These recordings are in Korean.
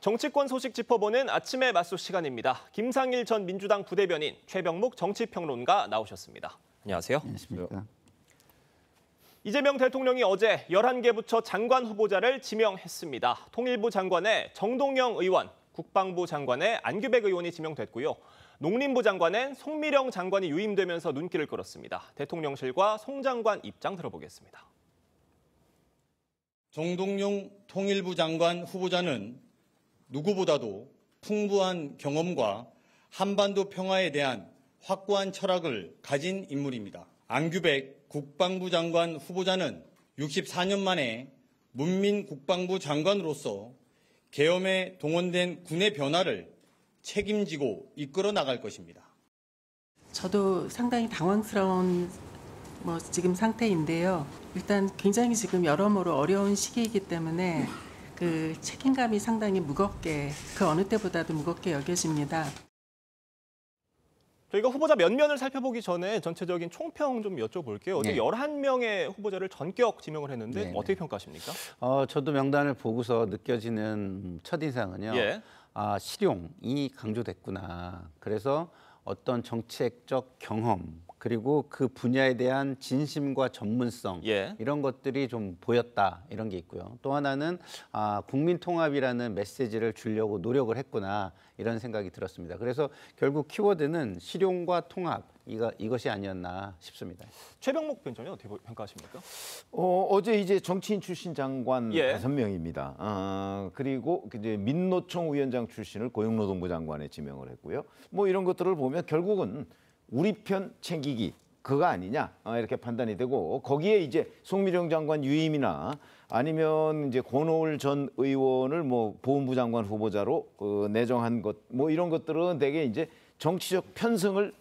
정치권 소식 짚어보는 아침의 맞소 시간입니다. 김상일 전 민주당 부대변인, 최병묵 정치평론가 나오셨습니다. 안녕하세요. 안녕하십니까. 이재명 대통령이 어제 11개 부처 장관 후보자를 지명했습니다. 통일부 장관에 정동영 의원, 국방부 장관에 안규백 의원이 지명됐고요. 농림부 장관엔 송미령 장관이 유임되면서 눈길을 끌었습니다. 대통령실과 송 장관 입장 들어보겠습니다. 정동영 통일부 장관 후보자는 누구보다도 풍부한 경험과 한반도 평화에 대한 확고한 철학을 가진 인물입니다. 안규백 국방부 장관 후보자는 64년 만에 문민 국방부 장관으로서 계엄에 동원된 군의 변화를 책임지고 이끌어 나갈 것입니다. 저도 상당히 당황스러운 지금 상태인데요. 일단 굉장히 지금 여러모로 어려운 시기이기 때문에 그 책임감이 상당히 무겁게, 그 어느 때보다도 무겁게 여겨집니다. 저희가 후보자 면면을 살펴보기 전에 전체적인 총평 좀 여쭤볼게요. 어제 11명의 후보자를 전격 지명을 했는데 어떻게 평가하십니까? 저도 명단을 보고서 느껴지는 첫인상은요. 실용이 강조됐구나. 그래서 어떤 정책적 경험 그리고 그 분야에 대한 진심과 전문성 이런 것들이 좀 보였다 이런 게 있고요. 또 하나는 국민 통합이라는 메시지를 주려고 노력을 했구나 이런 생각이 들었습니다. 그래서 결국 키워드는 실용과 통합 이것이 아니었나 싶습니다. 최병묵 변호사님 어떻게 평가하십니까? 어제 이제 정치인 출신 장관 5명입니다. 그리고 이제 민노총 위원장 출신을 고용노동부 장관에 지명을 했고요. 뭐 이런 것들을 보면 결국은 우리 편 챙기기 그거 아니냐 이렇게 판단이 되고 거기에 이제 송미령 장관 유임이나 아니면 이제 권오을 전 의원을 뭐 보훈부 장관 후보자로 내정한 것 뭐 이런 것들은 대개 이제 정치적 편승을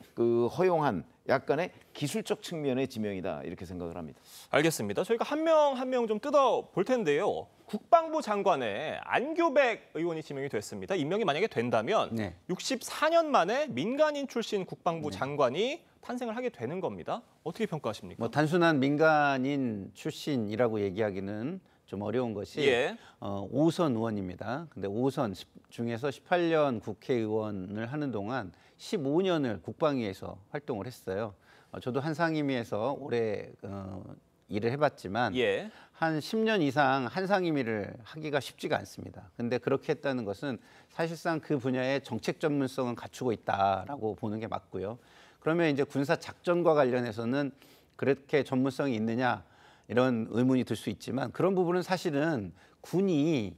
허용한 약간의 기술적 측면의 지명이다 이렇게 생각을 합니다. 알겠습니다. 저희가 한 명 한 명 좀 뜯어 볼 텐데요. 국방부 장관에 안규백 의원이 지명이 됐습니다. 임명이 만약에 된다면 64년 만에 민간인 출신 국방부 장관이 탄생을 하게 되는 겁니다. 어떻게 평가하십니까? 뭐 단순한 민간인 출신이라고 얘기하기는 좀 어려운 것이 5선 의원입니다. 근데 5선 중에서 18년 국회의원을 하는 동안 15년을 국방위에서 활동을 했어요. 저도 한 상임위에서 오래 일을 해봤지만 한 10년 이상 한 상임위를 하기가 쉽지가 않습니다. 근데 그렇게 했다는 것은 사실상 그 분야의 정책 전문성은 갖추고 있다라고 보는 게 맞고요. 그러면 이제 군사 작전과 관련해서는 그렇게 전문성이 있느냐 이런 의문이 들 수 있지만 그런 부분은 사실은 군이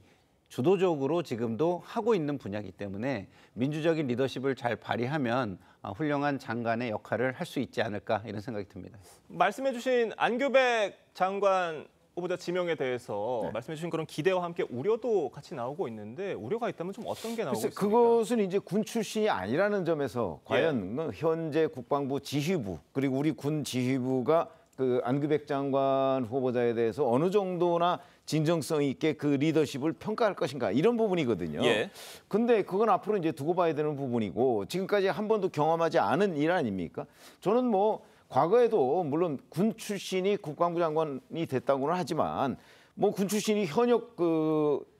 주도적으로 지금도 하고 있는 분야이기 때문에 민주적인 리더십을 잘 발휘하면 훌륭한 장관의 역할을 할 수 있지 않을까 이런 생각이 듭니다. 말씀해 주신 안규백 장관 후보자 지명에 대해서 말씀해 주신 그런 기대와 함께 우려도 같이 나오고 있는데 우려가 있다면 좀 어떤 게 나오고 있습니까? 그것은 이제 군 출신이 아니라는 점에서 과연 현재 국방부 지휘부 그리고 우리 군 지휘부가 그 안규백 장관 후보자에 대해서 어느 정도나 진정성 있게 그 리더십을 평가할 것인가 이런 부분이거든요. 근데 그건 앞으로 이제 두고 봐야 되는 부분이고 지금까지 한 번도 경험하지 않은 일 아닙니까? 저는 뭐 과거에도 물론 군 출신이 국방부 장관이 됐다고는 하지만 뭐 군 출신이 현역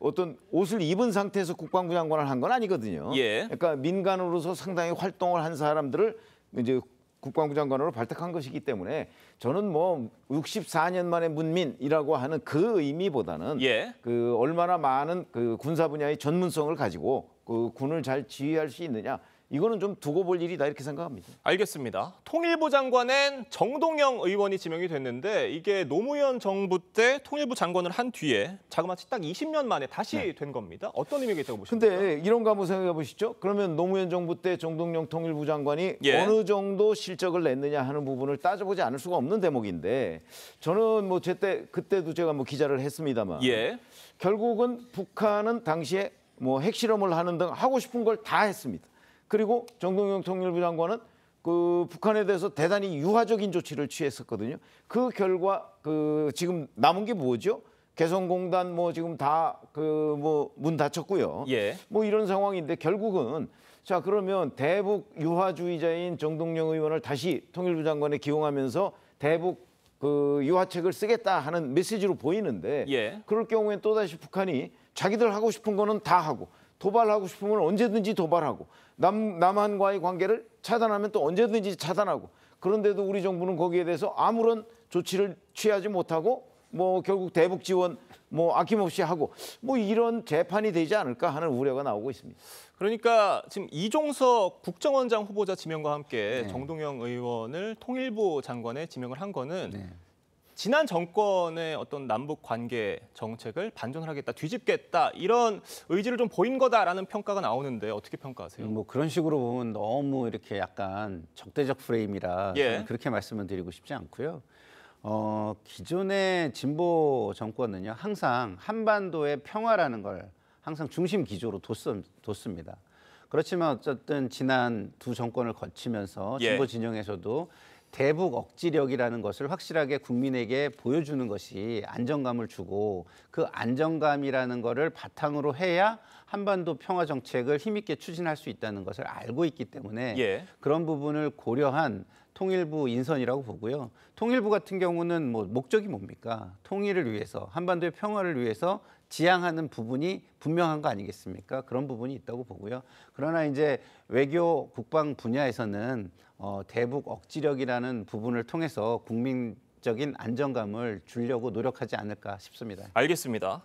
어떤 옷을 입은 상태에서 국방부 장관을 한 건 아니거든요. 그러니까 민간으로서 상당히 활동을 한 사람들을 이제 국방부 장관으로 발탁한 것이기 때문에 저는 뭐 64년 만에 문민이라고 하는 그 의미보다는 그 얼마나 많은 그 군사 분야의 전문성을 가지고 그 군을 잘 지휘할 수 있느냐 이거는 좀 두고 볼 일이다 이렇게 생각합니다. 알겠습니다. 통일부 장관엔 정동영 의원이 지명이 됐는데 이게 노무현 정부 때 통일부 장관을 한 뒤에 자그마치 딱 20년 만에 다시 된 겁니다. 어떤 의미가 있다고 보십니까? 근데 이런 거 한번 생각해 보시죠. 그러면 노무현 정부 때 정동영 통일부 장관이 어느 정도 실적을 냈느냐 하는 부분을 따져보지 않을 수가 없는 대목인데 저는 뭐 그때도 제가 뭐 기자를 했습니다만 결국은 북한은 당시에 뭐 핵실험을 하는 등 하고 싶은 걸 다 했습니다. 그리고 정동영 통일부 장관은 그 북한에 대해서 대단히 유화적인 조치를 취했었거든요. 그 결과 지금 남은 게 뭐죠? 개성공단 뭐 지금 다 뭐 문 닫혔고요. 뭐 이런 상황인데 결국은 자 그러면 대북 유화주의자인 정동영 의원을 다시 통일부 장관에 기용하면서 대북 유화책을 쓰겠다 하는 메시지로 보이는데 그럴 경우엔 또다시 북한이 자기들 하고 싶은 거는 다 하고 도발하고 싶으면 언제든지 도발하고 남한과의 관계를 차단하면 또 언제든지 차단하고 그런데도 우리 정부는 거기에 대해서 아무런 조치를 취하지 못하고 뭐 결국 대북 지원 뭐 아낌없이 하고 뭐 이런 재판이 되지 않을까 하는 우려가 나오고 있습니다. 그러니까 지금 이종석 국정원장 후보자 지명과 함께 정동영 의원을 통일부 장관에 지명을 한 거는 지난 정권의 어떤 남북 관계 정책을 반전하겠다, 뒤집겠다 이런 의지를 좀 보인 거다라는 평가가 나오는데 어떻게 평가하세요? 뭐 그런 식으로 보면 너무 이렇게 약간 적대적 프레임이라 저는 그렇게 말씀을 드리고 싶지 않고요. 기존의 진보 정권은요 항상 한반도의 평화라는 걸 항상 중심 기조로 뒀습니다. 그렇지만 어쨌든 지난 두 정권을 거치면서 진보 진영에서도 대북 억지력이라는 것을 확실하게 국민에게 보여주는 것이 안정감을 주고 그 안정감이라는 것을 바탕으로 해야 한반도 평화 정책을 힘있게 추진할 수 있다는 것을 알고 있기 때문에 그런 부분을 고려한 통일부 인선이라고 보고요. 통일부 같은 경우는 뭐 목적이 뭡니까? 통일을 위해서, 한반도의 평화를 위해서 지향하는 부분이 분명한 거 아니겠습니까? 그런 부분이 있다고 보고요. 그러나 이제 외교 국방 분야에서는 대북 억지력이라는 부분을 통해서 국민적인 안정감을 주려고 노력하지 않을까 싶습니다. 알겠습니다.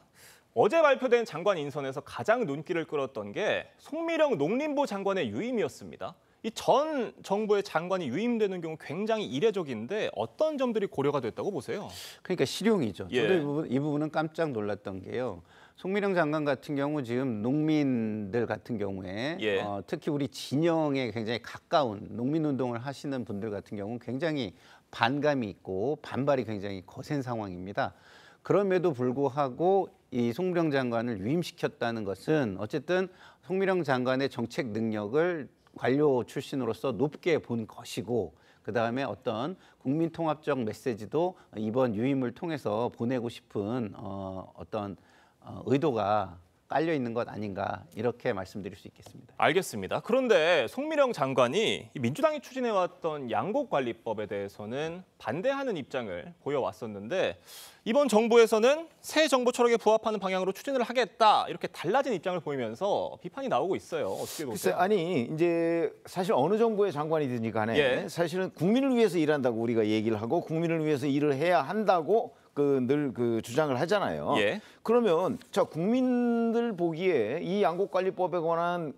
어제 발표된 장관 인선에서 가장 눈길을 끌었던 게 송미령 농림부 장관의 유임이었습니다. 이 전 정부의 장관이 유임되는 경우 굉장히 이례적인데 어떤 점들이 고려가 됐다고 보세요? 그러니까 실용이죠. 저도 이 부분은 깜짝 놀랐던 게요. 송미령 장관 같은 경우 지금 농민들 같은 경우에 특히 우리 진영에 굉장히 가까운 농민운동을 하시는 분들 같은 경우는 굉장히 반감이 있고 반발이 굉장히 거센 상황입니다. 그럼에도 불구하고 이 송미령 장관을 유임시켰다는 것은 어쨌든 송미령 장관의 정책 능력을 관료 출신으로서 높게 본 것이고 그다음에 어떤 국민통합적 메시지도 이번 유임을 통해서 보내고 싶은 어떤 의도가 깔려 있는 것 아닌가 이렇게 말씀드릴 수 있겠습니다. 알겠습니다. 그런데 송미령 장관이 민주당이 추진해왔던 양곡관리법에 대해서는 반대하는 입장을 보여왔었는데 이번 정부에서는 새 정부 철학에 부합하는 방향으로 추진을 하겠다 이렇게 달라진 입장을 보이면서 비판이 나오고 있어요. 어떻게 보세요? 글쎄, 아니 이제 사실 어느 정부의 장관이든지 간에 사실은 국민을 위해서 일한다고 우리가 얘기를 하고 국민을 위해서 일을 해야 한다고 늘 주장을 하잖아요. 그러면 자 국민들 보기에 이 양곡관리법에 관한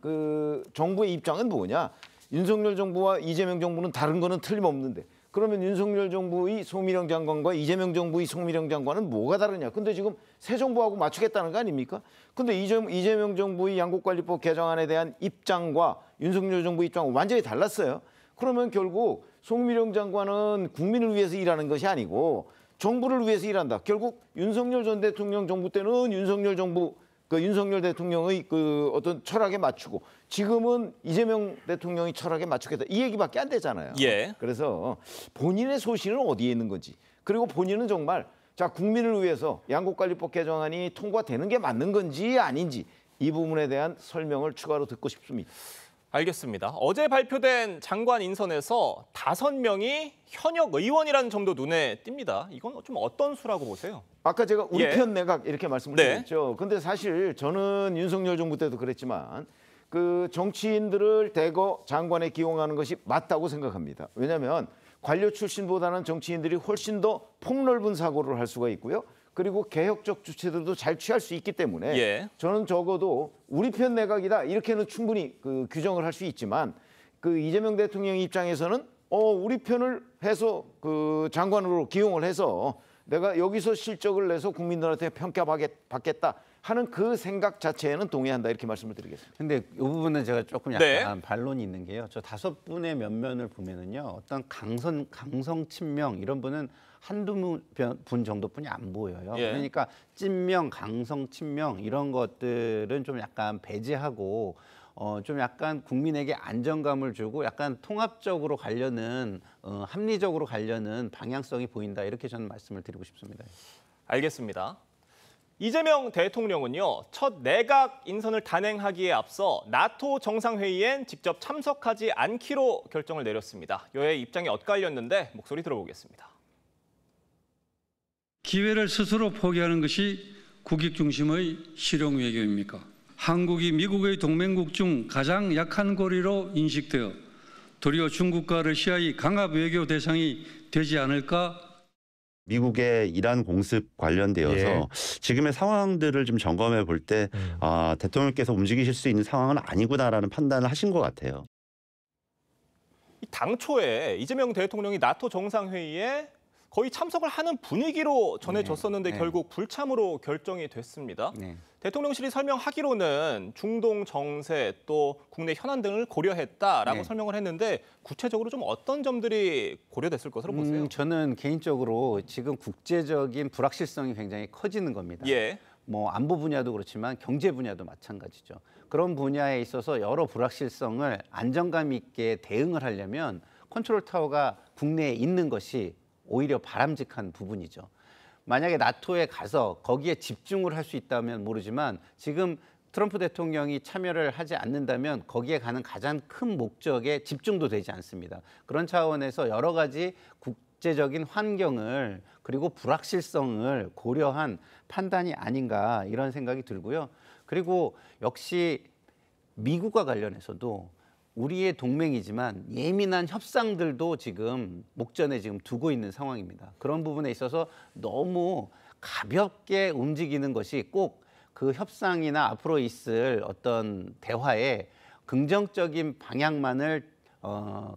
정부의 입장은 뭐냐? 윤석열 정부와 이재명 정부는 다른 거는 틀림없는데 그러면 윤석열 정부의 송미령 장관과 이재명 정부의 송미령 장관은 뭐가 다르냐? 근데 지금 새 정부하고 맞추겠다는 거 아닙니까? 근데 이재명 정부의 양곡관리법 개정안에 대한 입장과 윤석열 정부의 입장은 완전히 달랐어요. 그러면 결국 송미령 장관은 국민을 위해서 일하는 것이 아니고 정부를 위해서 일한다. 결국 윤석열 전 대통령 정부 때는 윤석열 정부, 윤석열 대통령의 어떤 철학에 맞추고 지금은 이재명 대통령의 철학에 맞추겠다. 이 얘기밖에 안 되잖아요. 그래서 본인의 소신은 어디에 있는 건지 그리고 본인은 정말 자 국민을 위해서 양곡관리법 개정안이 통과되는 게 맞는 건지 아닌지 이 부분에 대한 설명을 추가로 듣고 싶습니다. 알겠습니다. 어제 발표된 장관 인선에서 5명이 현역 의원이라는 점도 눈에 띕니다. 이건 좀 어떤 수라고 보세요? 아까 제가 우리 편 내각 이렇게 말씀을 드렸죠. 근데 사실 저는 윤석열 정부 때도 그랬지만 정치인들을 대거 장관에 기용하는 것이 맞다고 생각합니다. 왜냐하면 관료 출신보다는 정치인들이 훨씬 더 폭넓은 사고를 할 수가 있고요. 그리고 개혁적 주체들도 잘 취할 수 있기 때문에 저는 적어도 우리 편 내각이다 이렇게는 충분히 규정을 할 수 있지만 이재명 대통령 입장에서는 우리 편을 해서 장관으로 기용을 해서 내가 여기서 실적을 내서 국민들한테 평가받겠다 하는 그 생각 자체에는 동의한다 이렇게 말씀을 드리겠습니다. 근데 이 부분은 제가 조금 약간 반론이 있는 게요. 저 5분의 면면을 보면은요. 어떤 강성 친명 이런 분은 한두 분 정도뿐이 안 보여요. 그러니까 찐명, 강성 친명 이런 것들은 좀 약간 배제하고 좀 약간 국민에게 안정감을 주고 약간 통합적으로 가려는 합리적으로 가려는 방향성이 보인다 이렇게 저는 말씀을 드리고 싶습니다. 알겠습니다. 이재명 대통령은요, 첫 내각 인선을 단행하기에 앞서 나토 정상회의엔 직접 참석하지 않기로 결정을 내렸습니다. 여야의 입장이 엇갈렸는데 목소리 들어보겠습니다. 기회를 스스로 포기하는 것이 국익 중심의 실용 외교입니까? 한국이 미국의 동맹국 중 가장 약한 고리로 인식되어 도리어 중국과 러시아의 강압 외교 대상이 되지 않을까? 미국의 이란 공습 관련되어서 지금의 상황들을 좀 점검해 볼 때 대통령께서 움직이실 수 있는 상황은 아니구나라는 판단을 하신 것 같아요. 당초에 이재명 대통령이 나토 정상회의에 거의 참석을 하는 분위기로 전해졌었는데 결국 불참으로 결정이 됐습니다. 대통령실이 설명하기로는 중동 정세 또 국내 현안 등을 고려했다라고 설명을 했는데 구체적으로 좀 어떤 점들이 고려됐을 것으로 보세요? 저는 개인적으로 지금 국제적인 불확실성이 굉장히 커지는 겁니다. 뭐 안보 분야도 그렇지만 경제 분야도 마찬가지죠. 그런 분야에 있어서 여러 불확실성을 안정감 있게 대응을 하려면 컨트롤 타워가 국내에 있는 것이 오히려 바람직한 부분이죠. 만약에 나토에 가서 거기에 집중을 할 수 있다면 모르지만 지금 트럼프 대통령이 참여를 하지 않는다면 거기에 가는 가장 큰 목적에 집중도 되지 않습니다. 그런 차원에서 여러 가지 국제적인 환경을 그리고 불확실성을 고려한 판단이 아닌가 이런 생각이 들고요. 그리고 역시 미국과 관련해서도 우리의 동맹이지만 예민한 협상들도 지금 목전에 지금 두고 있는 상황입니다. 그런 부분에 있어서 너무 가볍게 움직이는 것이 꼭 그 협상이나 앞으로 있을 어떤 대화에 긍정적인 방향만을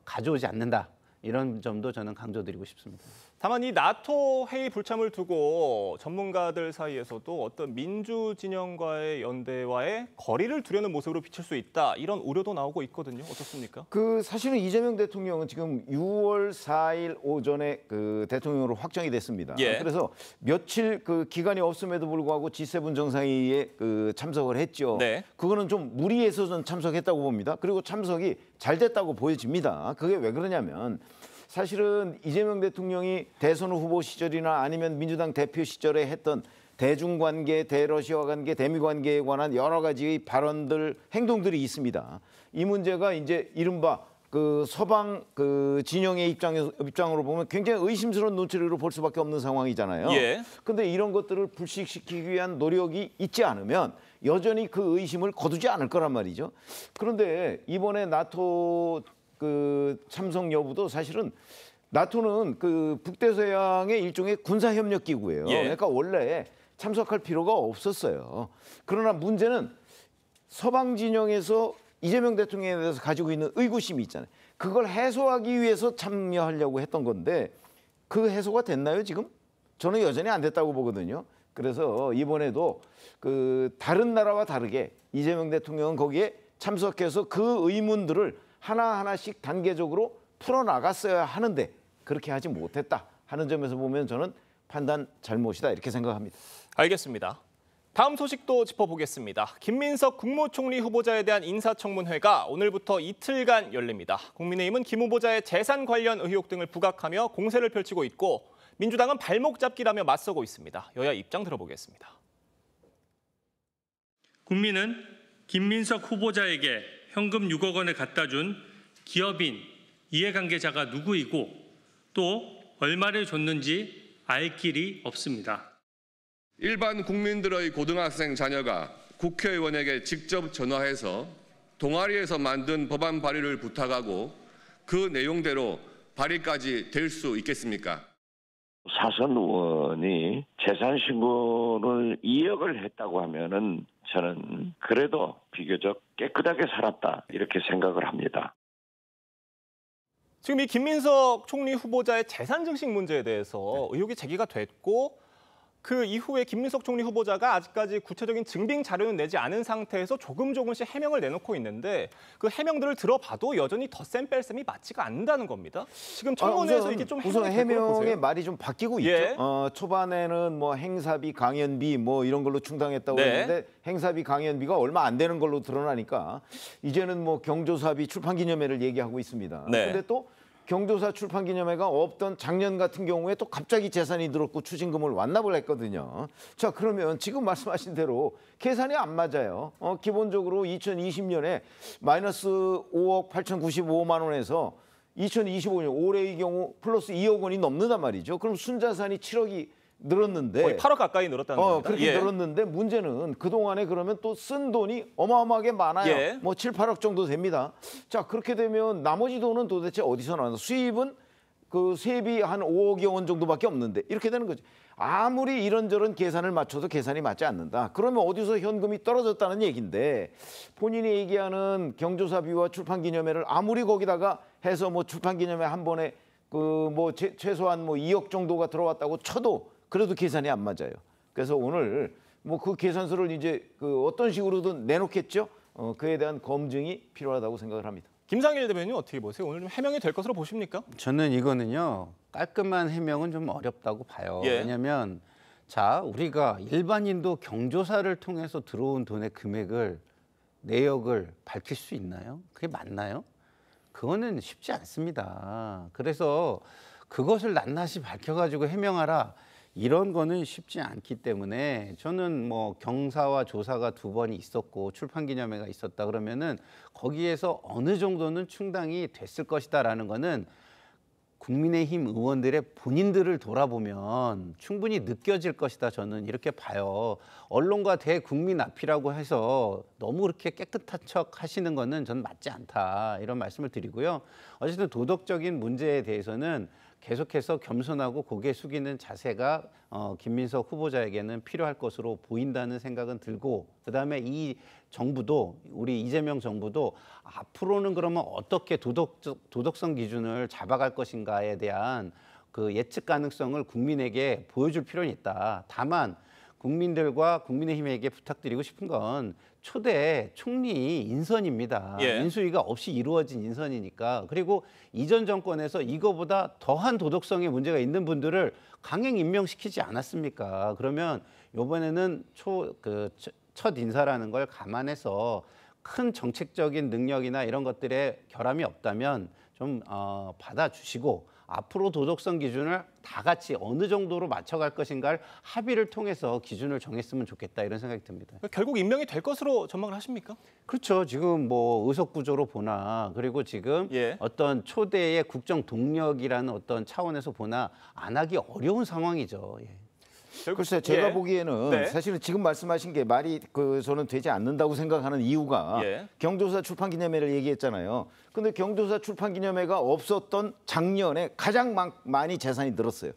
가져오지 않는다. 이런 점도 저는 강조드리고 싶습니다. 다만 이 나토 회의 불참을 두고 전문가들 사이에서도 어떤 민주 진영과의 연대와의 거리를 두려는 모습으로 비칠 수 있다. 이런 우려도 나오고 있거든요. 어떻습니까? 사실은 이재명 대통령은 지금 6월 4일 오전에 대통령으로 확정이 됐습니다. 그래서 며칠 기간이 없음에도 불구하고 G7 정상회의에 참석을 했죠. 그거는 좀 무리해서 전 참석했다고 봅니다. 그리고 참석이 잘 됐다고 보여집니다. 그게 왜 그러냐면 사실은 이재명 대통령이 대선 후보 시절이나 아니면 민주당 대표 시절에 했던 대중관계, 대러시아 관계, 대미 관계에 관한 여러 가지의 발언들, 행동들이 있습니다. 이 문제가 이제 이른바 서방 진영의 입장으로 보면 굉장히 의심스러운 눈초리로 볼 수밖에 없는 상황이잖아요. 그런데 이런 것들을 불식시키기 위한 노력이 있지 않으면 여전히 그 의심을 거두지 않을 거란 말이죠. 그런데 이번에 나토 참석 여부도 사실은 나토는 북대서양의 일종의 군사협력 기구예요. 그러니까 원래 참석할 필요가 없었어요. 그러나 문제는 서방 진영에서 이재명 대통령에 대해서 가지고 있는 의구심이 있잖아요. 그걸 해소하기 위해서 참여하려고 했던 건데 그 해소가 됐나요, 지금? 저는 여전히 안 됐다고 보거든요. 그래서 이번에도 다른 나라와 다르게 이재명 대통령은 거기에 참석해서 그 의문들을 하나하나씩 단계적으로 풀어나갔어야 하는데 그렇게 하지 못했다 하는 점에서 보면 저는 판단 잘못이다 이렇게 생각합니다. 알겠습니다. 다음 소식도 짚어보겠습니다. 김민석 국무총리 후보자에 대한 인사청문회가 오늘부터 이틀간 열립니다. 국민의힘은 김 후보자의 재산 관련 의혹 등을 부각하며 공세를 펼치고 있고 민주당은 발목 잡기라며 맞서고 있습니다. 여야 입장 들어보겠습니다. 국민은 김민석 후보자에게 현금 6억 원을 갖다 준 기업인, 이해관계자가 누구이고 또 얼마를 줬는지 알 길이 없습니다. 일반 국민들의 고등학생 자녀가 국회의원에게 직접 전화해서 동아리에서 만든 법안 발의를 부탁하고 그 내용대로 발의까지 될 수 있겠습니까? 사선 의원이 재산 신고를 2억을 했다고 하면은 저는 그래도 비교적 깨끗하게 살았다 이렇게 생각을 합니다. 지금 이 김민석 총리 후보자의 재산 증식 문제에 대해서 의혹이 제기가 됐고 그 이후에 김민석 총리 후보자가 아직까지 구체적인 증빙 자료는 내지 않은 상태에서 조금씩 해명을 내놓고 있는데 그 해명들을 들어봐도 여전히 덧셈 뺄셈이 맞지가 않는다는 겁니다. 지금 청문회에서 이게 좀 우선 해명의 말이 좀 바뀌고 있죠. 초반에는 뭐 행사비, 강연비 뭐 이런 걸로 충당했다고 했는데 행사비, 강연비가 얼마 안 되는 걸로 드러나니까 이제는 뭐 경조사비, 출판기념회를 얘기하고 있습니다. 근데 또 경조사 출판기념회가 없던 작년 같은 경우에 또 갑자기 재산이 늘었고 추징금을 완납을 했거든요. 자, 그러면 지금 말씀하신 대로 계산이 안 맞아요. 기본적으로 2020년에 마이너스 5억 8,095만 원에서 2025년 올해의 경우 플러스 2억 원이 넘는단 말이죠. 그럼 순자산이 7억이 늘었는데 거의 8억 가까이 늘었다는 겁니다. 그렇게 늘었는데 문제는 그동안에 그러면 또 쓴 돈이 어마어마하게 많아요. 뭐 7, 8억 정도 됩니다. 자, 그렇게 되면 나머지 돈은 도대체 어디서 나오나? 수입은 그 세비 한 5억여 원 정도밖에 없는데 이렇게 되는 거죠. 아무리 이런저런 계산을 맞춰도 계산이 맞지 않는다. 그러면 어디서 현금이 떨어졌다는 얘기인데 본인이 얘기하는 경조사비와 출판기념회를 아무리 거기다가 해서 뭐 출판기념회 한 번에 그 뭐 최소한 뭐 2억 정도가 들어왔다고 쳐도 그래도 계산이 안 맞아요. 그래서 오늘 뭐 그 계산서를 이제 그 어떤 식으로든 내놓겠죠. 그에 대한 검증이 필요하다고 생각을 합니다. 김상일 대변인 어떻게 보세요? 오늘 좀 해명이 될 것으로 보십니까? 저는 이거는요. 깔끔한 해명은 좀 어렵다고 봐요. 왜냐하면 자 우리가 일반인도 경조사를 통해서 들어온 돈의 금액을 내역을 밝힐 수 있나요? 그게 맞나요? 그거는 쉽지 않습니다. 그래서 그것을 낱낱이 밝혀가지고 해명하라 이런 거는 쉽지 않기 때문에 저는 뭐 경사와 조사가 2번이 있었고 출판기념회가 있었다 그러면은 거기에서 어느 정도는 충당이 됐을 것이다라는 거는 국민의힘 의원들의 본인들을 돌아보면 충분히 느껴질 것이다. 저는 이렇게 봐요. 언론과 대국민 앞이라고 해서 너무 그렇게 깨끗한 척 하시는 거는 저는 맞지 않다. 이런 말씀을 드리고요. 어쨌든 도덕적인 문제에 대해서는 계속해서 겸손하고 고개 숙이는 자세가 김민석 후보자에게는 필요할 것으로 보인다는 생각은 들고 그다음에 이 정부도 우리 이재명 정부도 앞으로는 그러면 어떻게 도덕성 기준을 잡아갈 것인가에 대한 그 예측 가능성을 국민에게 보여줄 필요는 있다. 다만 국민들과 국민의힘에게 부탁드리고 싶은 건 초대 총리 인선입니다. 인수위가 없이 이루어진 인선이니까. 그리고 이전 정권에서 이거보다 더한 도덕성의 문제가 있는 분들을 강행 임명시키지 않았습니까? 그러면 이번에는 첫 인사라는 걸 감안해서 큰 정책적인 능력이나 이런 것들에 결함이 없다면 좀 받아주시고 앞으로 도덕성 기준을 다 같이 어느 정도로 맞춰갈 것인가를 합의를 통해서 기준을 정했으면 좋겠다 이런 생각이 듭니다. 결국 임명이 될 것으로 전망을 하십니까? 그렇죠. 지금 뭐 의석 구조로 보나 그리고 지금 어떤 초대의 국정 동력이라는 어떤 차원에서 보나 안 하기 어려운 상황이죠. 글쎄요, 제가 보기에는 사실은 지금 말씀하신 게 말이 저는 되지 않는다고 생각하는 이유가 경조사 출판기념회를 얘기했잖아요. 근데 경조사 출판기념회가 없었던 작년에 가장 많이 재산이 늘었어요.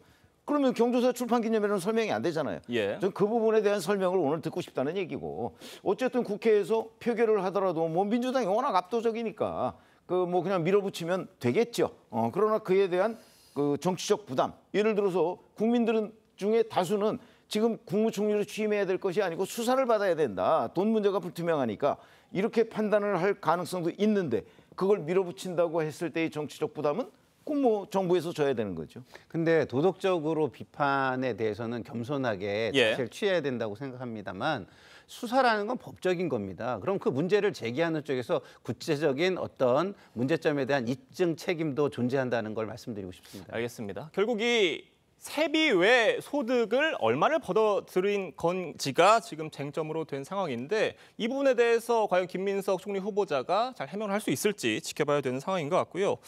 그러면 경조사 출판기념회는 설명이 안 되잖아요. 전 그 부분에 대한 설명을 오늘 듣고 싶다는 얘기고 어쨌든 국회에서 표결을 하더라도 뭐 민주당이 워낙 압도적이니까 뭐 그냥 밀어붙이면 되겠죠. 그러나 그에 대한 그 정치적 부담, 예를 들어서 국민들은 중에 다수는 지금 국무총리로 취임해야 될 것이 아니고 수사를 받아야 된다. 돈 문제가 불투명하니까 이렇게 판단을 할 가능성도 있는데 그걸 밀어붙인다고 했을 때의 정치적 부담은 꼭 뭐 정부에서 져야 되는 거죠. 근데 도덕적으로 비판에 대해서는 겸손하게 자세를 취해야 된다고 생각합니다만 수사라는 건 법적인 겁니다. 그럼 그 문제를 제기하는 쪽에서 구체적인 어떤 문제점에 대한 입증 책임도 존재한다는 걸 말씀드리고 싶습니다. 알겠습니다. 결국 이 세비 외 소득을 얼마를 벌어들인 건지가 지금 쟁점으로 된 상황인데 이 부분에 대해서 과연 김민석 총리 후보자가 잘 해명을 할 수 있을지 지켜봐야 되는 상황인 것 같고요.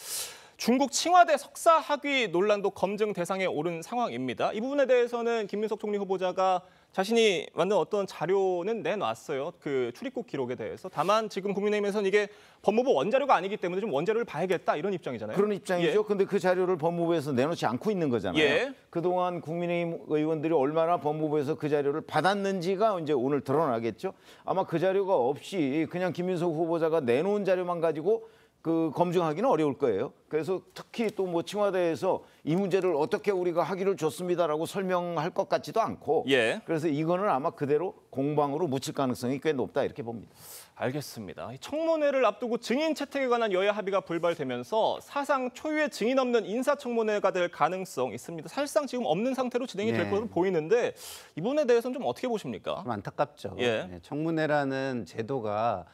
중국 칭화대 석사 학위 논란도 검증 대상에 오른 상황입니다. 이 부분에 대해서는 김민석 총리 후보자가 자신이 만든 어떤 자료는 내놨어요. 그 출입국 기록에 대해서. 다만 지금 국민의힘에서는 이게 법무부 원자료가 아니기 때문에 좀 원자료를 봐야겠다 이런 입장이잖아요. 그런 입장이죠. 근데 그 자료를 법무부에서 내놓지 않고 있는 거잖아요. 그동안 국민의힘 의원들이 얼마나 법무부에서 그 자료를 받았는지가 이제 오늘 드러나겠죠. 아마 그 자료가 없이 그냥 김민석 후보자가 내놓은 자료만 가지고 그 검증하기는 어려울 거예요. 그래서 특히 또 뭐 칭화대에서 이 문제를 어떻게 우리가 학위를 줬습니다라고 설명할 것 같지도 않고 그래서 이거는 아마 그대로 공방으로 묻힐 가능성이 꽤 높다 이렇게 봅니다. 알겠습니다. 청문회를 앞두고 증인 채택에 관한 여야 합의가 불발되면서 사상 초유의 증인 없는 인사청문회가 될 가능성 있습니다. 사실상 지금 없는 상태로 진행이 될 것으로 보이는데 이 부분에 대해서는 좀 어떻게 보십니까? 좀 안타깝죠. 청문회라는 제도가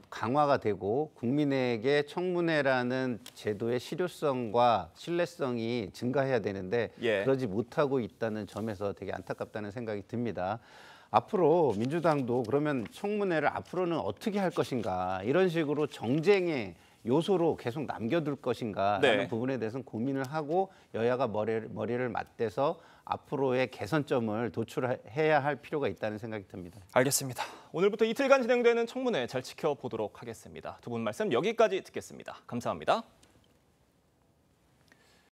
강화가 되고 국민에게 청문회라는 제도의 실효성과 신뢰성이 증가해야 되는데 그러지 못하고 있다는 점에서 되게 안타깝다는 생각이 듭니다. 앞으로 민주당도 그러면 청문회를 앞으로는 어떻게 할 것인가 이런 식으로 정쟁의 요소로 계속 남겨둘 것인가라는 부분에 대해서는 고민을 하고 여야가 머리를 맞대서 앞으로의 개선점을 도출해야 할 필요가 있다는 생각이 듭니다. 알겠습니다. 오늘부터 이틀간 진행되는 청문회 잘 지켜보도록 하겠습니다. 두 분 말씀 여기까지 듣겠습니다. 감사합니다.